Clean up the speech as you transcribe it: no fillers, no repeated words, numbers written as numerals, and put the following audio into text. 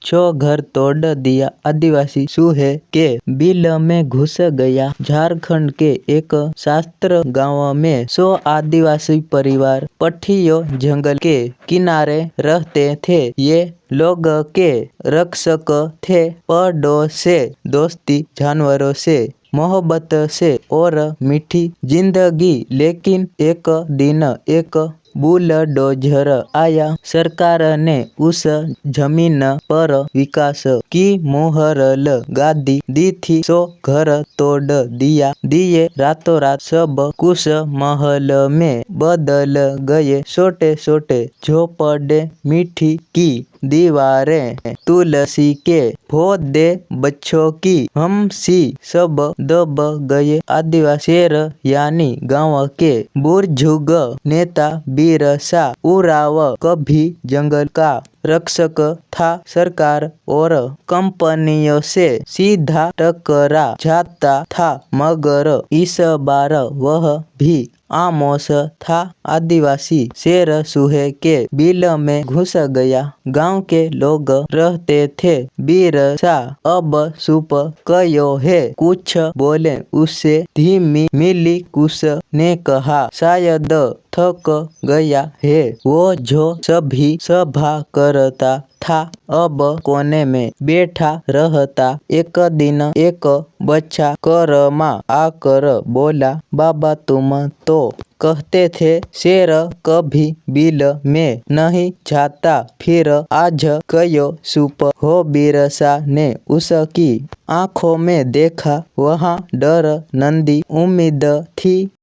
छो घर तोड़ दिया। आदिवासी चूहे के बिल में घुस गया। झारखंड के एक शास्त्र गांव में 100 आदिवासी परिवार पट्टियों जंगल के किनारे रहते थे। ये लोग के रक्षक थे। पेड़ों से दोस्ती, जानवरों से मोहब्बत से और मीठी जिंदगी। लेकिन एक दिन एक बुलडोजर आया। सरकार ने उस जमीन पर विकास की मुहर लगा दी थी। 100 घर तोड़ दिए। रातों रात सब कुछ महल में बदल गए। छोटे छोटे झोपड़े, मिट्टी की दीवारें, तुलसी के पौधे, बच्चों की हंसी सब दब गए। आदिवासी शेर यानी गांव के बुजुर्ग नेता बिरसा उराव कभी जंगल का रक्षक था। सरकार और कंपनियों से सीधा टकरा जाता था, मगर इस बार वह भी खामोश था। आदिवासी शेर चूहे के बिल में घुस गया। गांव के लोग रहते थे। बिरसा अब चुप क्यों है? कुछ बोले उससे धीमी मिली कुछ ने कहा, शायद थक गया है। वो जो सभी सभा करता था अब कोने में बैठा रहता। एक दिन एक बच्चा करमा आकर बोला, बाबा तुम तो कहते थे शेर कभी बिल में नहीं जाता, फिर आज क्यों चुप हो? बिरसा ने उसकी आंखों में देखा। वहाँ डर, नंदी, उम्मीद थी।